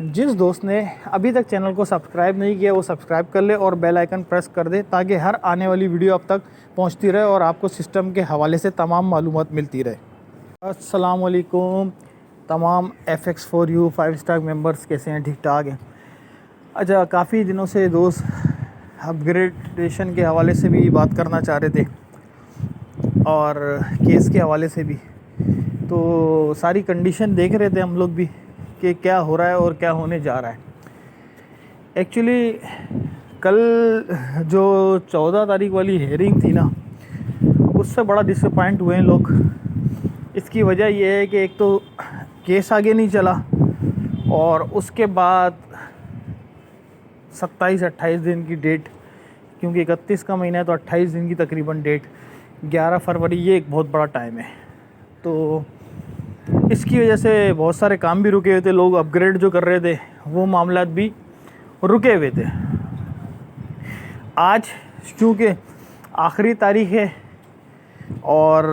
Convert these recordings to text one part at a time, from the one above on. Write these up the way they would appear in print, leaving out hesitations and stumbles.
जिस दोस्त ने अभी तक चैनल को सब्सक्राइब नहीं किया वो सब्सक्राइब कर ले और बेल आइकन प्रेस कर दे ताकि हर आने वाली वीडियो अब तक पहुंचती रहे और आपको सिस्टम के हवाले से तमाम मालूमात मिलती रहे। अस्सलाम वालेकुम तमाम FX4U 5 स्टार मेंबर्स, कैसे हैं? ठीक ठाक हैं। अच्छा, काफ़ी दिनों से दोस्त अपग्रेडेशन के हवाले से भी बात करना चाह रहे थे और केस के हवाले से भी, तो सारी कंडीशन देख रहे थे हम लोग भी कि क्या हो रहा है और क्या होने जा रहा है। एक्चुअली कल जो 14 तारीख वाली हेयरिंग थी ना, उससे बड़ा डिसअपॉइंट हुए हैं लोग। इसकी वजह यह है कि एक तो केस आगे नहीं चला और उसके बाद 27-28 दिन की डेट, क्योंकि 31 का महीना है तो 28 दिन की तकरीबन डेट, 11 फरवरी, ये एक बहुत बड़ा टाइम है। तो इसकी वजह से बहुत सारे काम भी रुके हुए थे, लोग अपग्रेड जो कर रहे थे वो मामलात भी रुके हुए थे। आज चूँकि आखिरी तारीख है और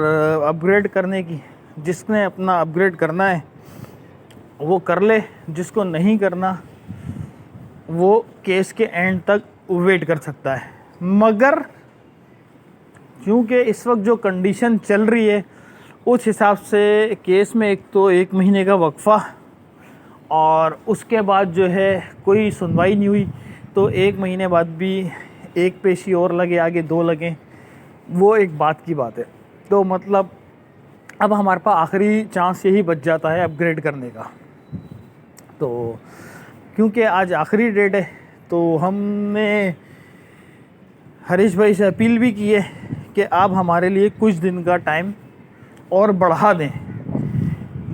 अपग्रेड करने की, जिसने अपना अपग्रेड करना है वो कर ले, जिसको नहीं करना वो केस के एंड तक वेट कर सकता है। मगर क्योंकि इस वक्त जो कंडीशन चल रही है उस हिसाब से केस में एक तो 1 महीने का वक्फ़ा और उसके बाद जो है कोई सुनवाई नहीं हुई, तो 1 महीने बाद भी एक पेशी और लगे, आगे 2 लगें, वो एक बात की बात है। तो मतलब अब हमारे पास आखिरी चांस यही बच जाता है अपग्रेड करने का। तो क्योंकि आज आखिरी डेट है तो हमने हरीश भाई से अपील भी की है कि आप हमारे लिए कुछ दिन का टाइम और बढ़ा दें,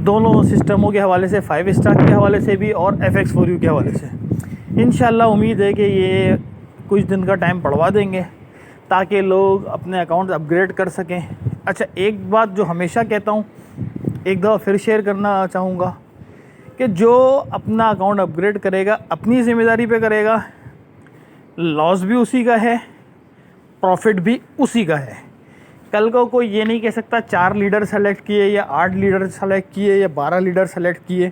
दोनों सिस्टमों के हवाले से, 5 स्टार के हवाले से भी और FX4U के हवाले से। इंशाल्लाह उम्मीद है कि ये कुछ दिन का टाइम बढ़वा देंगे ताकि लोग अपने अकाउंट अपग्रेड कर सकें। अच्छा, एक बात जो हमेशा कहता हूँ, एक दफ़ा फिर शेयर करना चाहूँगा कि जो अपना अकाउंट अपग्रेड करेगा अपनी ज़िम्मेदारी पे करेगा, लॉस भी उसी का है, प्रॉफिट भी उसी का है। कल को कोई ये नहीं कह सकता 4 लीडर सेलेक्ट किए या 8 लीडर सेलेक्ट किए या 12 लीडर सेलेक्ट किए,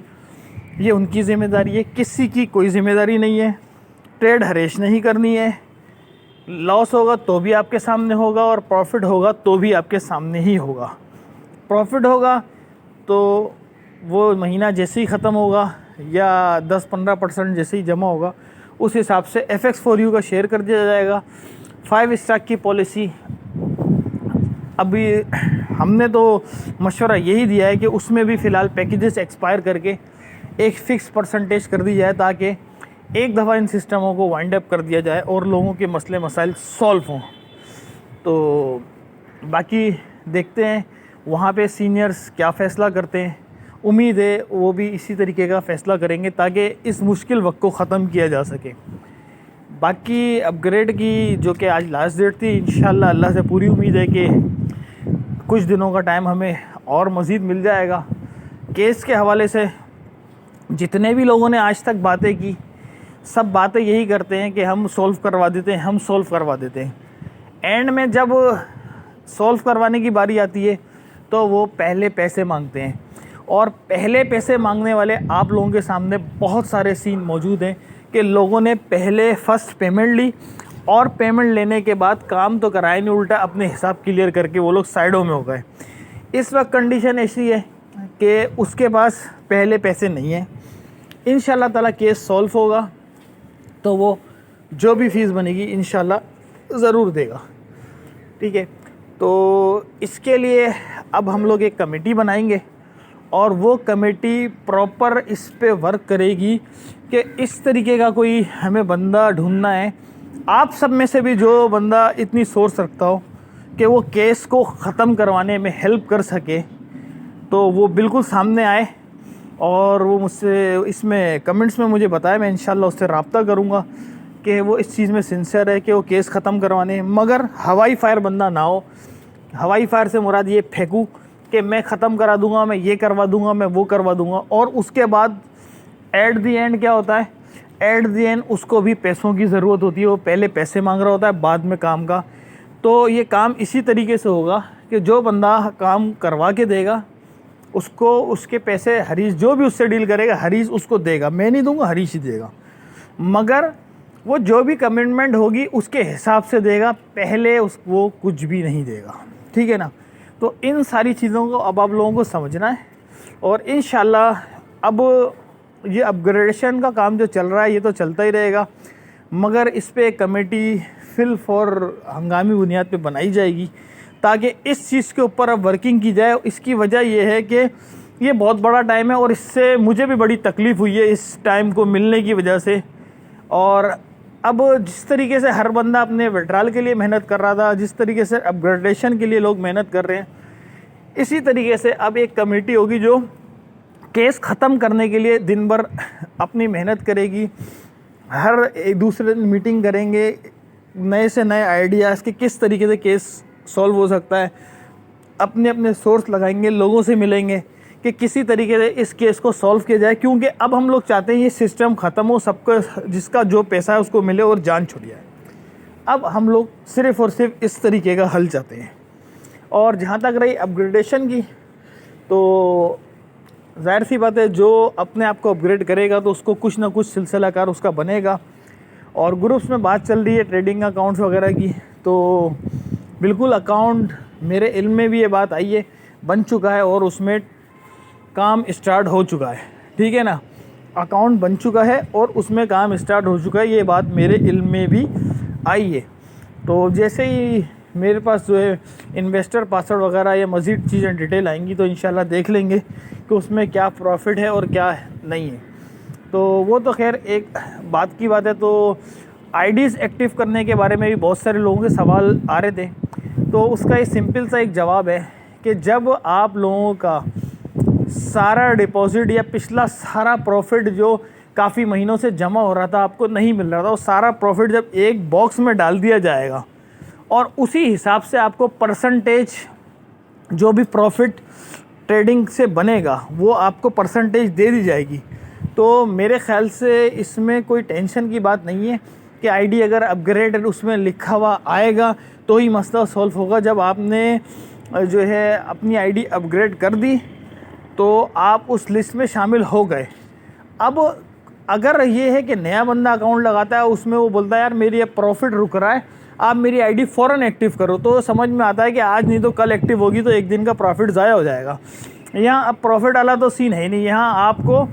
ये उनकी ज़िम्मेदारी है, किसी की कोई ज़िम्मेदारी नहीं है। ट्रेड हरेश नहीं करनी है, लॉस होगा तो भी आपके सामने होगा और प्रॉफिट होगा तो भी आपके सामने ही होगा। प्रॉफिट होगा तो वो महीना जैसे ही ख़त्म होगा या 10-15% जैसे ही जमा होगा उस हिसाब से FX4U का शेयर कर दिया जाएगा। 5 स्टार की पॉलिसी अभी हमने तो मशवरा यही दिया है कि उसमें भी फ़िलहाल पैकेजेस एक्सपायर करके एक फ़िक्स परसेंटेज कर दी जाए ताकि एक दफ़ा इन सिस्टमों को वाइंड अप कर दिया जाए और लोगों के मसले मसाइल सॉल्व हों। तो बाकी देखते हैं वहाँ पे सीनियर्स क्या फ़ैसला करते हैं। उम्मीद है वो भी इसी तरीके का फ़ैसला करेंगे ताकि इस मुश्किल वक्त को ख़त्म किया जा सके। बाकी अपग्रेड की जो कि आज लास्ट डेट थी, इंशाल्लाह अल्लाह से पूरी उम्मीद है कि कुछ दिनों का टाइम हमें और मज़ीद मिल जाएगा। केस के हवाले से जितने भी लोगों ने आज तक बातें की, सब बातें यही करते हैं कि हम सॉल्व करवा देते हैं, हम सॉल्व करवा देते हैं। एंड में जब सॉल्व करवाने की बारी आती है तो वो पहले पैसे मांगते हैं और पहले पैसे मांगने वाले आप लोगों के सामने बहुत सारे सीन मौजूद हैं कि लोगों ने पहले फर्स्ट पेमेंट ली और पेमेंट लेने के बाद काम तो कराया नहीं, उल्टा अपने हिसाब क्लियर करके वो लोग साइडों में हो गए। इस वक्त कंडीशन ऐसी है कि उसके पास पहले पैसे नहीं हैं। इंशाल्लाह ताला केस सॉल्व होगा तो वो जो भी फ़ीस बनेगी इंशाल्लाह ज़रूर देगा। ठीक है, तो इसके लिए अब हम लोग एक कमेटी बनाएंगे और वो कमेटी प्रॉपर इस पे वर्क करेगी कि इस तरीके का कोई हमें बंदा ढूंढना है। आप सब में से भी जो बंदा इतनी सोच रखता हो कि वो केस को ख़त्म करवाने में हेल्प कर सके तो वो बिल्कुल सामने आए और वो मुझसे इसमें कमेंट्स में मुझे बताए। मैं इंशाल्लाह उससे रब्ता करूँगा कि वो इस चीज़ में सिंसियर है कि वो केस ख़त्म करवाने, मगर हवाई फायर बंदा ना हो। हवाई फायर से मुराद ये फेंकूँ कि मैं ख़त्म करा दूँगा, मैं ये करवा दूँगा, मैं वो करवा दूँगा, और उसके बाद एट दी एंड क्या होता है, एट दी एंड उसको भी पैसों की ज़रूरत होती है, वो पहले पैसे मांग रहा होता है बाद में काम का। तो ये काम इसी तरीके से होगा कि जो बंदा काम करवा के देगा उसको उसके पैसे हरीश जो भी उससे डील करेगा हरीश उसको देगा, मैं नहीं दूंगा, हरीश ही देगा। मगर वो जो भी कमिटमेंट होगी उसके हिसाब से देगा, पहले वो कुछ भी नहीं देगा, ठीक है ना। तो इन सारी चीज़ों को अब आप लोगों को समझना है और इंशाल्लाह अब ये अपग्रेडेशन का काम जो चल रहा है ये तो चलता ही रहेगा, मगर इस पे एक कमेटी फिल फॉर हंगामी बुनियाद पे बनाई जाएगी ताकि इस चीज़ के ऊपर अब वर्किंग की जाए। इसकी वजह ये है कि ये बहुत बड़ा टाइम है और इससे मुझे भी बड़ी तकलीफ़ हुई है इस टाइम को मिलने की वजह से। और अब जिस तरीके से हर बंदा अपने विड्रॉल के लिए मेहनत कर रहा था, जिस तरीके से अपग्रेडेशन के लिए लोग मेहनत कर रहे हैं, इसी तरीके से अब एक कमेटी होगी जो केस ख़त्म करने के लिए दिन भर अपनी मेहनत करेगी। हर एक दूसरे दिन मीटिंग करेंगे, नए से नए आइडियाज़ कि किस तरीके से केस सॉल्व हो सकता है, अपने अपने सोर्स लगाएंगे, लोगों से मिलेंगे कि किसी तरीके से इस केस को सॉल्व किया जाए। क्योंकि अब हम लोग चाहते हैं ये सिस्टम ख़त्म हो, सबको जिसका जो पैसा है उसको मिले और जान छुट जाए। अब हम लोग सिर्फ़ और सिर्फ इस तरीके का हल चाहते हैं। और जहाँ तक रही अपग्रेडेशन की, तो ज़ाहिर सी बात है जो अपने आप को अपग्रेड करेगा तो उसको कुछ ना कुछ सिलसिलाकार उसका बनेगा। और ग्रुप्स में बात चल रही है ट्रेडिंग अकाउंट्स वगैरह की, तो बिल्कुल अकाउंट मेरे इल्म में भी ये बात आई है, बन चुका है और उसमें काम स्टार्ट हो चुका है, ठीक है ना। अकाउंट बन चुका है और उसमें काम स्टार्ट हो चुका है, ये बात मेरे इल्म में भी आई है। तो जैसे ही मेरे पास जो है इन्वेस्टर पासवर्ड वगैरह या मज़ीद चीज़ें डिटेल आएंगी तो इंशाल्लाह देख लेंगे कि उसमें क्या प्रॉफिट है और क्या नहीं है। तो वो तो खैर एक बात की बात है। तो आईडीज़ एक्टिव करने के बारे में भी बहुत सारे लोगों के सवाल आ रहे थे, तो उसका एक सिंपल सा एक जवाब है कि जब आप लोगों का सारा डिपॉजिट या पिछला सारा प्रॉफिट जो काफ़ी महीनों से जमा हो रहा था, आपको नहीं मिल रहा था, वो सारा प्रॉफिट जब एक बॉक्स में डाल दिया जाएगा और उसी हिसाब से आपको परसेंटेज जो भी प्रॉफिट ट्रेडिंग से बनेगा वो आपको परसेंटेज दे दी जाएगी। तो मेरे ख्याल से इसमें कोई टेंशन की बात नहीं है कि आईडी अगर अपग्रेड उसमें लिखा हुआ आएगा तो ही मसला सॉल्व होगा। जब आपने जो है अपनी आईडी अपग्रेड कर दी तो आप उस लिस्ट में शामिल हो गए। अब अगर ये है कि नया बंदा अकाउंट लगाता है, उसमें वो बोलता है यार मेरी ये प्रॉफिट रुक रहा है, आप मेरी आईडी फ़ौरन एक्टिव करो, तो समझ में आता है कि आज नहीं तो कल एक्टिव होगी तो एक दिन का प्रॉफिट ज़ाया हो जाएगा। यहाँ अब प्रॉफिट वाला तो सीन है नहीं, यहाँ आपको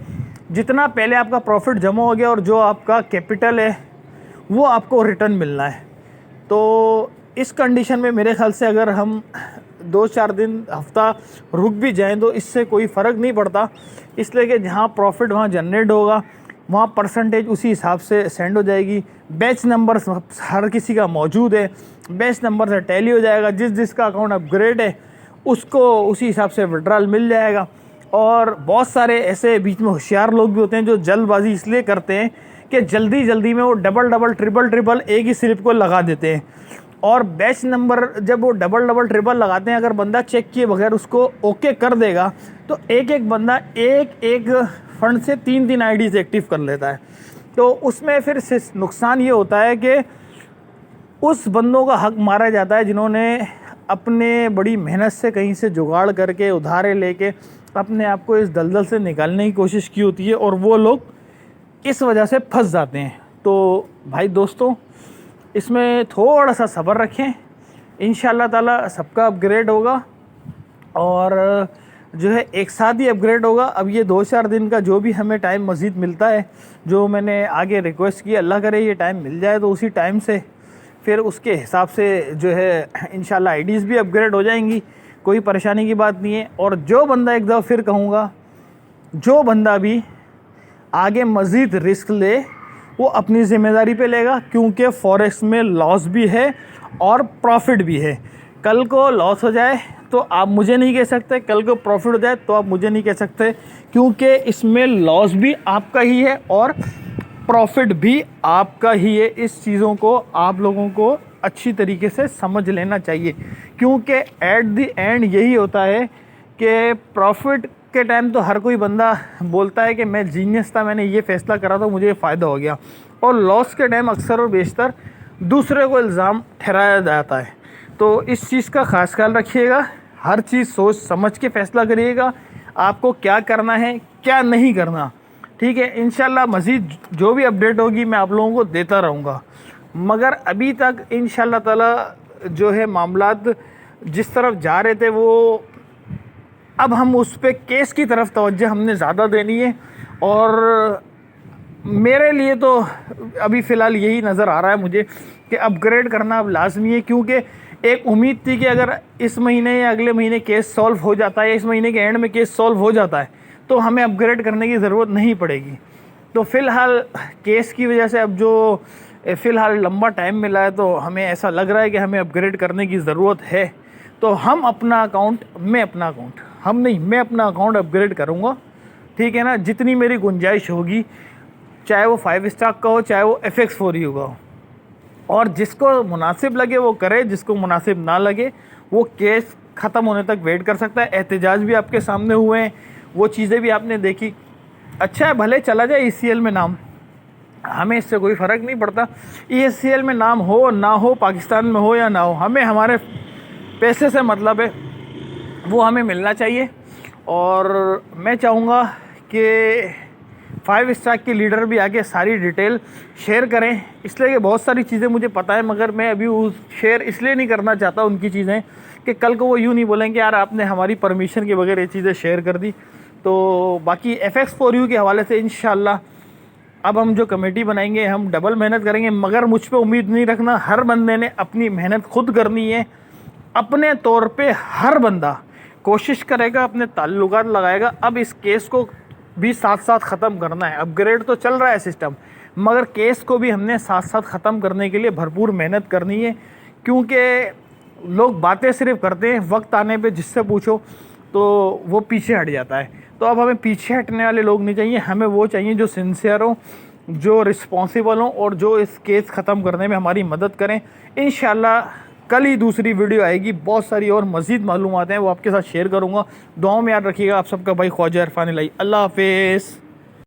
जितना पहले आपका प्रॉफिट जमा हो गया और जो आपका कैपिटल है वो आपको रिटर्न मिलना है। तो इस कंडीशन में मेरे ख्याल से अगर हम 2-4 दिन हफ्ता रुक भी जाएं तो इससे कोई फ़र्क नहीं पड़ता, इसलिए कि जहाँ प्रॉफिट वहाँ जनरेट होगा वहाँ परसेंटेज उसी हिसाब से सेंड हो जाएगी। बैच नंबर हर किसी का मौजूद है, बैच नंबर से टैली हो जाएगा, जिसका अकाउंट अपग्रेड है उसको उसी हिसाब से विड्रॉल मिल जाएगा। और बहुत सारे ऐसे बीच में होशियार लोग भी होते हैं जो जल्दबाजी इसलिए करते हैं कि जल्दी जल्दी में वो डबल ट्रिपल एक ही स्लिप को लगा देते हैं। और बैच नंबर जब वो डबल ट्रिपल लगाते हैं, अगर बंदा चेक किए बगैर उसको ओके कर देगा तो एक बंदा एक फंड से 3 आईडीज़ एक्टिव कर लेता है। तो उसमें फिर नुकसान ये होता है कि उस बंदों का हक मारा जाता है जिन्होंने अपने बड़ी मेहनत से कहीं से जुगाड़ करके उधारे लेके अपने आप को इस दलदल से निकालने की कोशिश की होती है और वो लोग इस वजह से फंस जाते हैं। तो भाई दोस्तों, इसमें थोड़ा सा सब्र रखें, इंशाल्लाह ताला सबका अपग्रेड होगा और जो है एक साथ ही अपग्रेड होगा। अब ये 2-4 दिन का जो भी हमें टाइम मज़ीद मिलता है, जो मैंने आगे रिक्वेस्ट की, अल्लाह करे ये टाइम मिल जाए तो उसी टाइम से फिर उसके हिसाब से जो है इंशाल्लाह आईडीज़ भी अपग्रेड हो जाएंगी, कोई परेशानी की बात नहीं है। और जो बंदा, एक दफ़ा फिर कहूँगा, जो बंदा भी आगे मज़ीद रिस्क ले वो अपनी ज़िम्मेदारी पे लेगा, क्योंकि फॉरेक्स में लॉस भी है और प्रॉफिट भी है। कल को लॉस हो जाए तो आप मुझे नहीं कह सकते, कल को प्रॉफिट हो जाए तो आप मुझे नहीं कह सकते, क्योंकि इसमें लॉस भी आपका ही है और प्रॉफिट भी आपका ही है। इस चीज़ों को आप लोगों को अच्छी तरीके से समझ लेना चाहिए, क्योंकि एट द एंड यही होता है कि प्रॉफिट के टाइम तो हर कोई बंदा बोलता है कि मैं जीनियस था, मैंने ये फ़ैसला करा तो मुझे ये फ़ायदा हो गया, और लॉस के टाइम अक्सर और बेशतर दूसरे को इल्ज़ाम ठहराया जाता है। तो इस चीज़ का ख़ास ख्याल रखिएगा, हर चीज़ सोच समझ के फ़ैसला करिएगा। आपको क्या करना है क्या नहीं करना, ठीक है। इंशाल्लाह मज़ीद जो भी अपडेट होगी मैं आप लोगों को देता रहूँगा, मगर अभी तक इंशाल्लाह ताला जो है मामलात जिस तरफ जा रहे थे वो अब हम उस पे केस की तरफ तवज्जो हमने ज़्यादा देनी है। और मेरे लिए तो अभी फ़िलहाल यही नज़र आ रहा है मुझे कि अपग्रेड करना अब लाजमी है, क्योंकि एक उम्मीद थी कि अगर इस महीने या अगले महीने केस सॉल्व हो जाता है या इस महीने के एंड में केस सॉल्व हो जाता है तो हमें अपग्रेड करने की ज़रूरत नहीं पड़ेगी। तो फ़िलहाल केस की वजह से अब जो फ़िलहाल लंबा टाइम मिला है तो हमें ऐसा लग रहा है कि हमें अपग्रेड करने की ज़रूरत है। तो हम अपना अकाउंट मैं अपना अकाउंट अपग्रेड करूँगा, ठीक है ना, जितनी मेरी गुंजाइश होगी, चाहे वो 5 स्टार का हो चाहे वो FX4U का हो। और जिसको मुनासिब लगे वो करे, जिसको मुनासिब ना लगे वो केस ख़त्म होने तक वेट कर सकता है। एहतजाज भी आपके सामने हुए हैं, वो चीज़ें भी आपने देखी। अच्छा है भले चला जाए ECL में नाम, हमें इससे कोई फ़र्क नहीं पड़ता। ECL में नाम हो ना हो, पाकिस्तान में हो या ना हो, हमें हमारे पैसे से मतलब है, वो हमें मिलना चाहिए। और मैं चाहूँगा कि 5 स्टार के लीडर भी आके सारी डिटेल शेयर करें, इसलिए कि बहुत सारी चीज़ें मुझे पता है, मगर मैं अभी उस शेयर इसलिए नहीं करना चाहता उनकी चीज़ें कि कल को वो यूँ नहीं बोलेंगे यार आपने हमारी परमिशन के बगैर ये चीज़ें शेयर कर दी। तो बाकी FX4U के हवाले से इंशाल्लाह अब हम जो कमेटी बनाएंगे हम डबल मेहनत करेंगे, मगर मुझ पे उम्मीद नहीं रखना। हर बंदे ने अपनी मेहनत खुद करनी है, अपने तौर पे हर बंदा कोशिश करेगा, अपने ताल्लुकात लगाएगा। अब इस केस को भी साथ साथ ख़त्म करना है। अपग्रेड तो चल रहा है सिस्टम, मगर केस को भी हमने साथ साथ ख़त्म करने के लिए भरपूर मेहनत करनी है, क्योंकि लोग बातें सिर्फ करते हैं, वक्त आने पे जिससे पूछो तो वो पीछे हट जाता है। तो अब हमें पीछे हटने वाले लोग नहीं चाहिए, हमें वो चाहिए जो सिंसियर हों, जो रिस्पॉन्सिबल हों और जो इस केस ख़त्म करने में हमारी मदद करें। इंशाल्लाह कल ही दूसरी वीडियो आएगी, बहुत सारी और मज़ीद मालूमात हैं वो आपके साथ शेयर करूँगा। दुआओं में याद रखिएगा। आप सबका भाई ख्वाजा इरफान इलाही। अल्लाह हाफिज़।